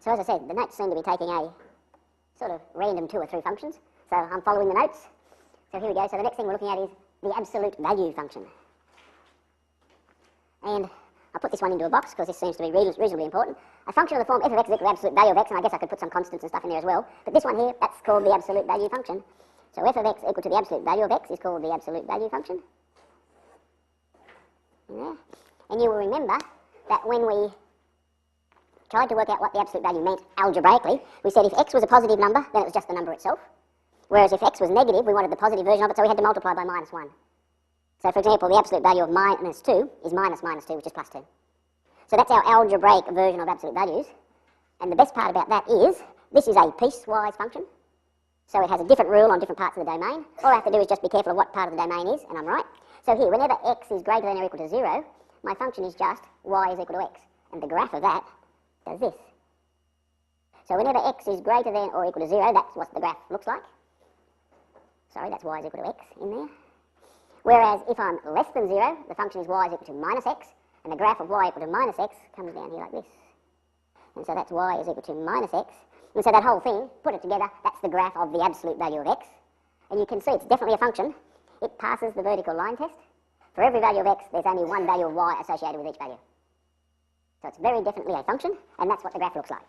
So as I said, the notes seem to be taking a sort of random 2 or 3 functions. So I'm following the notes. So here we go. So the next thing we're looking at is the absolute value function. And I'll put this one into a box because this seems to be reasonably important. A function of the form f of x is equal to the absolute value of x, and I guess I could put some constants and stuff in there as well. But this one here, that's called the absolute value function. So f of x equal to the absolute value of x is called the absolute value function. Yeah. And you will remember that when we tried to work out what the absolute value meant algebraically, we said if x was a positive number, then it was just the number itself. Whereas if x was negative, we wanted the positive version of it, so we had to multiply by minus 1. So for example, the absolute value of minus 2 is minus 2, which is plus 2. So that's our algebraic version of absolute values. And the best part about that is, this is a piecewise function. So it has a different rule on different parts of the domain. All I have to do is just be careful of what part of the domain is, and I'm right. So here, whenever x is greater than or equal to 0, my function is just y is equal to x. And the graph of that does this. So whenever x is greater than or equal to 0, that's what the graph looks like. Sorry, that's y is equal to x in there. Whereas if I'm less than 0, the function is y is equal to minus x, and the graph of y equal to minus x comes down here like this. And so that's y is equal to minus x. And so that whole thing, put it together, that's the graph of the absolute value of x. And you can see it's definitely a function. It passes the vertical line test. For every value of x, there's only one value of y associated with each value. So it's very definitely a function, and that's what the graph looks like.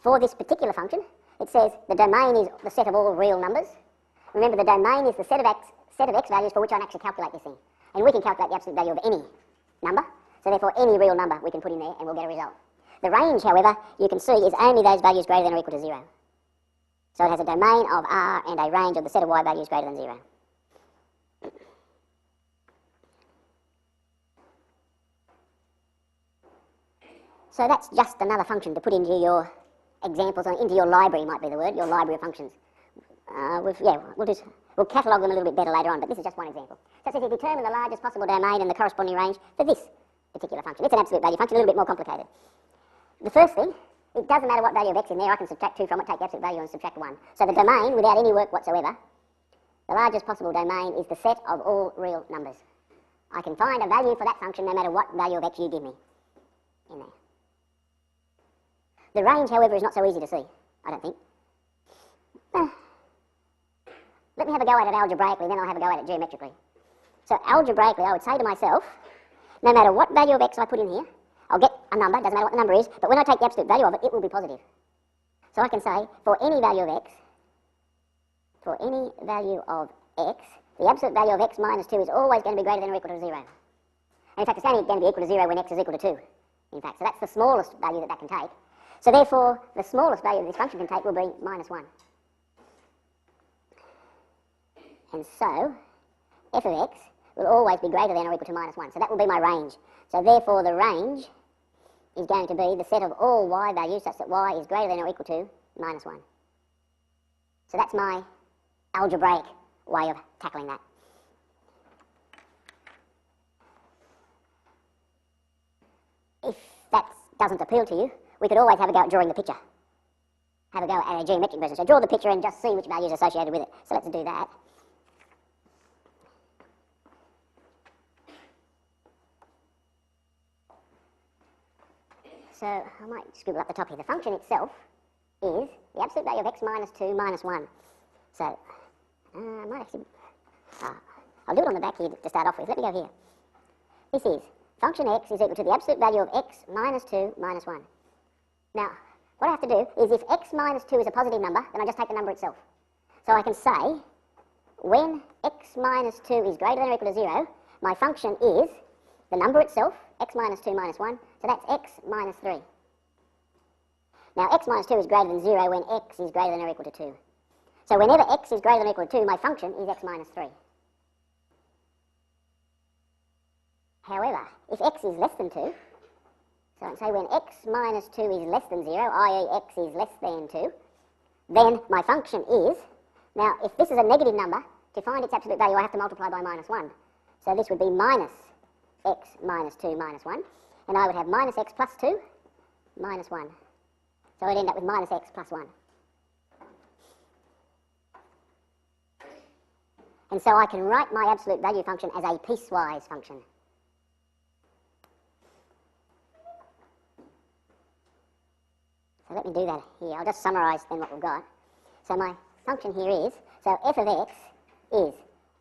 For this particular function, it says the domain is the set of all real numbers. Remember, the domain is the set of x values for which I can actually calculate this thing. And we can calculate the absolute value of any number. So therefore, any real number we can put in there and we'll get a result. The range, however, you can see is only those values greater than or equal to 0. So it has a domain of R and a range of the set of y values greater than 0. So that's just another function to put into your examples, or into your library might be the word, your library of functions. We'll catalogue them a little bit better later on, but this is just one example. So it says you determine the largest possible domain and the corresponding range for this particular function. It's an absolute value function, a little bit more complicated. The first thing, it doesn't matter what value of x in there, I can subtract 2 from it, take the absolute value and subtract 1. So the domain, without any work whatsoever, the largest possible domain is the set of all real numbers. I can find a value for that function no matter what value of x you give me in there. The range, however, is not so easy to see, I don't think. Let me have a go at it algebraically, then I'll have a go at it geometrically. So algebraically, I would say to myself, no matter what value of x I put in here, I'll get a number, doesn't matter what the number is, but when I take the absolute value of it, it will be positive. So I can say, for any value of x, the absolute value of x minus 2 is always going to be greater than or equal to 0. And in fact, it's only going to be equal to 0 when x is equal to 2, in fact. So that's the smallest value that can take. So therefore, the smallest value that this function can take will be minus 1. And so, f of x will always be greater than or equal to minus 1. So that will be my range. So therefore, the range is going to be the set of all y values such that y is greater than or equal to minus 1. So that's my algebraic way of tackling that. If that doesn't appeal to you, we could always have a go at drawing the picture. Have a go at a geometric version. So draw the picture and just see which value is associated with it. So let's do that. So I might scribble up the top here. The function itself is the absolute value of x minus 2 minus 1. So I might actually... I'll do it on the back here to start off with. Let me go here. This is function x is equal to the absolute value of x minus 2 minus 1. Now, what I have to do is if x minus 2 is a positive number, then I just take the number itself. So I can say, when x minus 2 is greater than or equal to 0, my function is the number itself, x minus 2 minus 1, so that's x minus 3. Now, x minus 2 is greater than 0 when x is greater than or equal to 2. So whenever x is greater than or equal to 2, my function is x minus 3. However, if x is less than 2, so I'd say when x minus 2 is less than 0, i.e. x is less than 2, then my function is, now if this is a negative number, to find its absolute value I have to multiply by minus 1. So this would be minus x minus 2 minus 1, and I would have minus x plus 2 minus 1. So I'd end up with minus x plus 1. And so I can write my absolute value function as a piecewise function. let me do that here. I'll just summarise then what we've got. So my function here is, so f of x is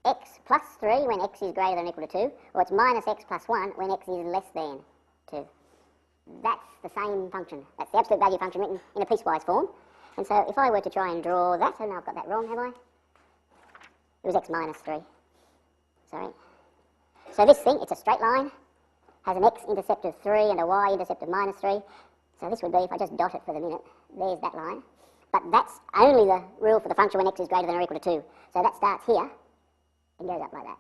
x plus 3 when x is greater than or equal to 2, or it's minus x plus 1 when x is less than 2. That's the same function. That's the absolute value function written in a piecewise form. And so if I were to try and draw that, and I've got that wrong, have I? It was x minus 3. Sorry. So this thing, it's a straight line, has an x-intercept of 3 and a y-intercept of minus 3. So this would be, if I just dot it for the minute, there's that line. But that's only the rule for the function when x is greater than or equal to 2. So that starts here and goes up like that.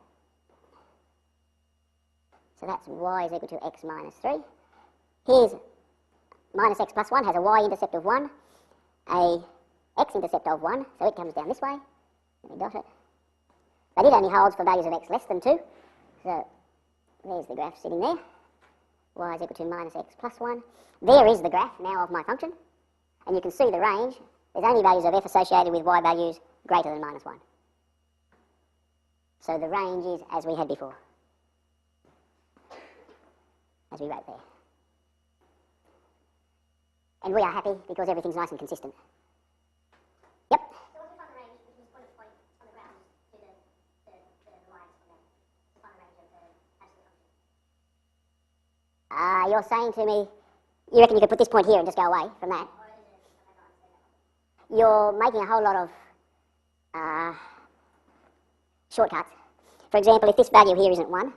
So that's y is equal to x minus 3. Here's minus x plus 1 has a y-intercept of 1, a x-intercept of 1, so it comes down this way. Let me dot it. But it only holds for values of x less than 2. So there's the graph sitting there. Y is equal to minus x plus 1. There is the graph now of my function. And you can see the range. There's only values of f associated with y values greater than minus 1. So the range is as we had before, as we wrote there. And we are happy because everything's nice and consistent. Yep? So what's the final range between point to point on the graph to the lines from there? The final range of the absolute function. You're saying to me, you reckon you could put this point here and just go away from that? You're making a whole lot of shortcuts. For example, if this value here isn't 1,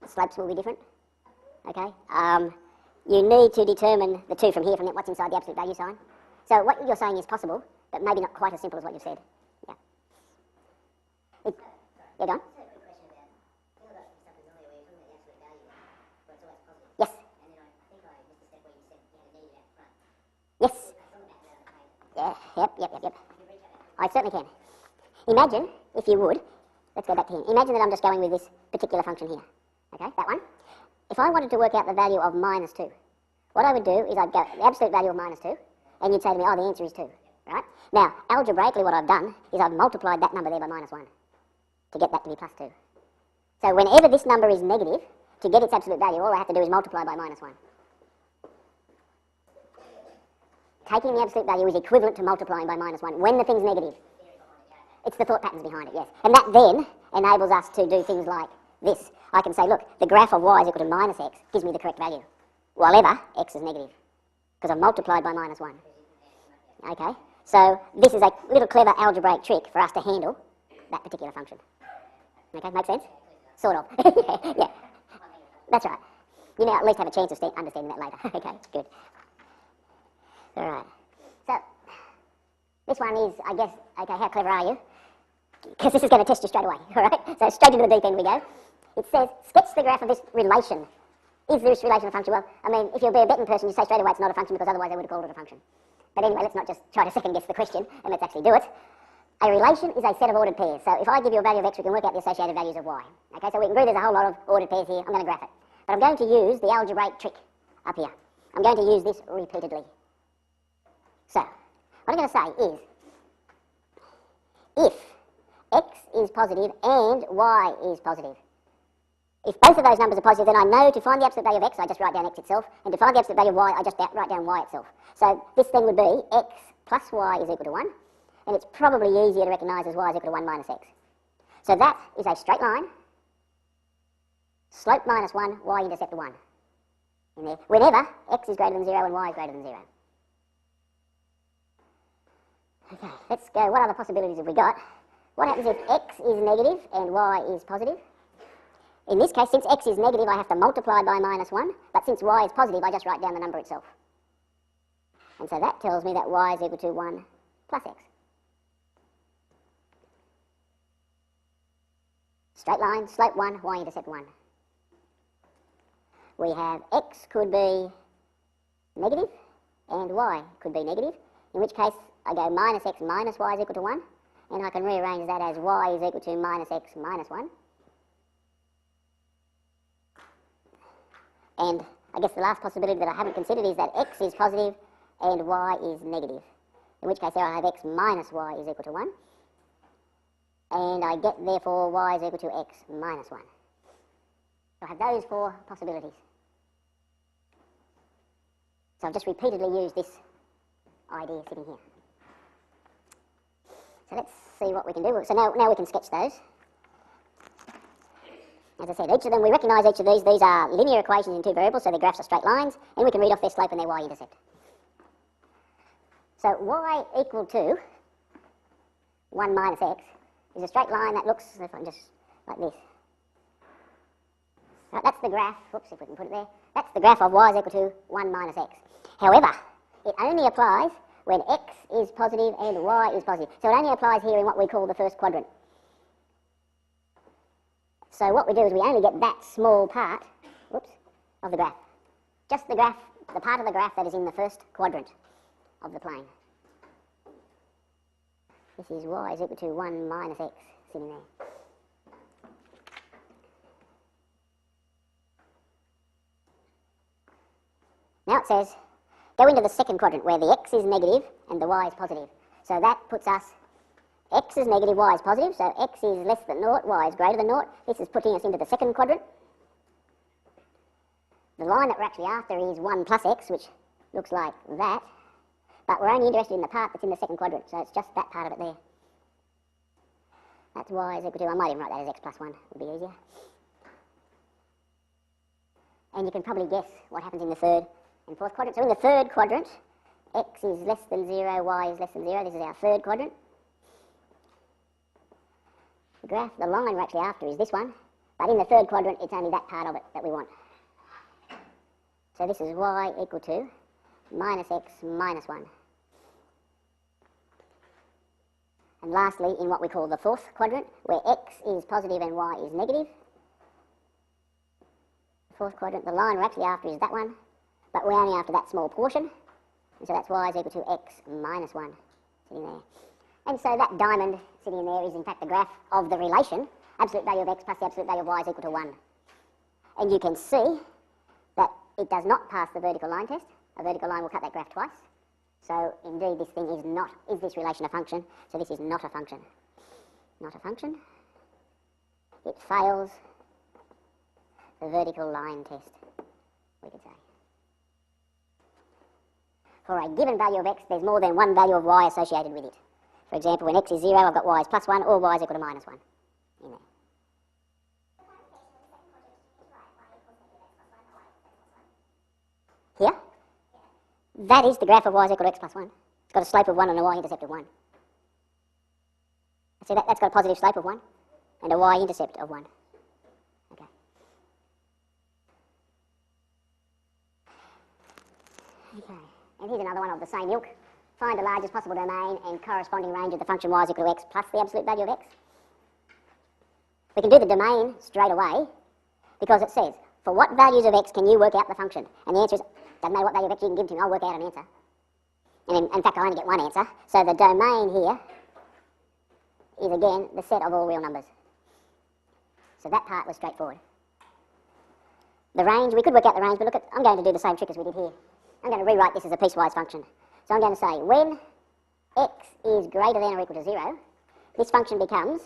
the slopes will be different. Okay? You need to determine the 2 from here, from what's inside the absolute value sign. So what you're saying is possible, but maybe not quite as simple as what you've said. Yeah. Yeah, go on. Yes. Yes. Yeah, yep. I certainly can. Imagine, if you would, let's go back to here. Imagine that I'm just going with this particular function here. Okay, that one. If I wanted to work out the value of minus 2, what I would do is I'd go the absolute value of minus 2, and you'd say to me, oh, the answer is 2, right? Now, algebraically what I've done is I've multiplied that number there by minus 1 to get that to be plus 2. So whenever this number is negative, to get its absolute value, all I have to do is multiply by minus 1. Taking the absolute value is equivalent to multiplying by minus 1 when the thing's negative. It's the thought patterns behind it, yes. And that then enables us to do things like this. I can say, look, the graph of y is equal to minus x gives me the correct value, while ever x is negative, because I've multiplied by minus 1. Okay, so this is a little clever algebraic trick for us to handle that particular function. Okay, make sense? Sort of. Yeah, that's right. You now at least have a chance of understanding that later. Okay, good. All right. So this one is, I guess, okay, how clever are you? Because this is going to test you straight away, all right? So straight into the deep end we go. It says, sketch the graph of this relation. Is this relation a function? Well, I mean, if you're a betting person, you say straight away it's not a function because otherwise they would have called it a function. But anyway, let's not just try to second guess the question and let's actually do it. A relation is a set of ordered pairs. So if I give you a value of x, we can work out the associated values of y. Okay, so we can agree there's a whole lot of ordered pairs here. I'm going to graph it. But I'm going to use the algebraic trick up here. I'm going to use this repeatedly. So, what I'm going to say is, if x is positive and y is positive, if both of those numbers are positive, then I know to find the absolute value of x, I just write down x itself, and to find the absolute value of y, I just write down y itself. So this then would be x plus y is equal to 1, and it's probably easier to recognise as y is equal to 1 minus x. So that is a straight line, slope minus 1, y-intercept 1. In there, whenever x is greater than 0 and y is greater than 0. Okay, let's go. What other possibilities have we got? What happens if x is negative and y is positive? In this case, since x is negative, I have to multiply by minus 1, but since y is positive, I just write down the number itself. And so that tells me that y is equal to 1 plus x. Straight line, slope 1, y-intercept 1. We have x could be negative and y could be negative, in which case I go minus x minus y is equal to 1, and I can rearrange that as y is equal to minus x minus 1. And I guess the last possibility that I haven't considered is that x is positive and y is negative, in which case there I have x minus y is equal to 1, and I get therefore y is equal to x minus 1. So I have those 4 possibilities. So I've just repeatedly used this idea sitting here. So let's see what we can do. So now we can sketch those. As I said, each of them, we recognise each of these. These are linear equations in two variables, so their graphs are straight lines, and we can read off their slope and their y-intercept. So y equal to 1 minus x is a straight line that looks, if I can just, like this. Right, that's the graph, whoops, if we can put it there. That's the graph of y is equal to 1 minus x. However, it only applies when x is positive and y is positive. So it only applies here in what we call the first quadrant. So what we do is we only get that small part, whoops, of the graph. Just the graph, the part of the graph that is in the first quadrant of the plane. This is y is equal to 1 minus x sitting there. Now it says, go into the second quadrant where the x is negative and the y is positive. So that puts us, x is negative, y is positive, so x is less than 0, y is greater than 0. This is putting us into the second quadrant. The line that we're actually after is 1 plus x, which looks like that. But we're only interested in the part that's in the second quadrant, so it's just that part of it there. That's y is equal to, I might even write that as x plus 1, would be easier. And you can probably guess what happens in the third and fourth quadrant. So in the third quadrant, x is less than 0, y is less than 0. This is our third quadrant. The graph, the line we're actually after is this one, but in the third quadrant, it's only that part of it that we want. So this is y equal to minus x minus 1. And lastly, in what we call the fourth quadrant, where x is positive and y is negative, the fourth quadrant, the line we're actually after is that one, but we're only after that small portion, and so that's y is equal to x minus 1 sitting there. And so that diamond sitting in there is in fact the graph of the relation, absolute value of x plus the absolute value of y is equal to 1. And you can see that it does not pass the vertical line test. A vertical line will cut that graph twice. So indeed this thing is this relation a function? So this is not a function. Not a function. It fails the vertical line test, we could say. For a given value of x, there's more than one value of y associated with it. For example, when x is 0, I've got y is plus 1, or y is equal to minus 1 in there. Here? That is the graph of y is equal to x plus 1. It's got a slope of 1 and a y-intercept of 1. See, that's got a positive slope of 1 and a y-intercept of 1. Okay. Okay, and here's another one of the same ilk. Find the largest possible domain and corresponding range of the function y is equal to x plus the absolute value of x. We can do the domain straight away because it says, for what values of x can you work out the function? And the answer is, doesn't matter what value of x you can give to me, I'll work out an answer. And in fact, I only get one answer. So the domain here is again the set of all real numbers. So that part was straightforward. The range, we could work out the range, but look, I'm going to do the same trick as we did here. I'm going to rewrite this as a piecewise function. So I'm going to say when x is greater than or equal to 0, this function becomes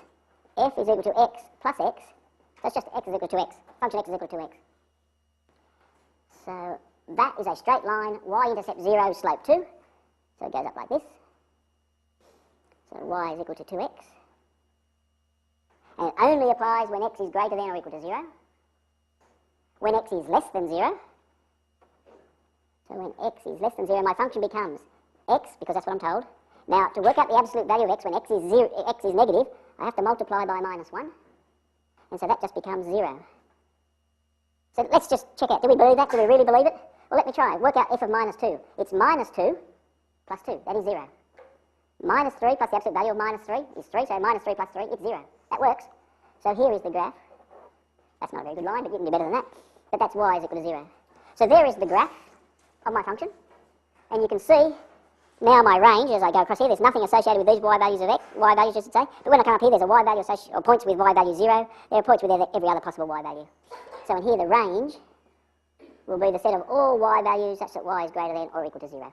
f is equal to x plus x. So it's just x is equal to x. Function x is equal to x. So that is a straight line, y-intercept 0, slope 2. So it goes up like this. So y is equal to 2x. And it only applies when x is greater than or equal to 0. When x is less than 0, so when x is less than 0, my function becomes x, because that's what I'm told. Now, to work out the absolute value of x when x is negative, I have to multiply by minus 1. And so that just becomes 0. So let's just check out, do we believe that? Do we really believe it? Well, let me try. Work out f of minus 2. It's minus 2 plus 2. That is 0. Minus 3 plus the absolute value of minus 3 is 3. So minus 3 plus 3, it's 0. That works. So here is the graph. That's not a very good line, but you can do better than that. But that's y is equal to 0. So there is the graph of my function. And you can see now my range as I go across here. There's nothing associated with these y values of x, y values I should say. But when I come up here, there's a y value associated, or points with y value 0. There are points with every other possible y value. So in here the range will be the set of all y values such that y is greater than or equal to 0.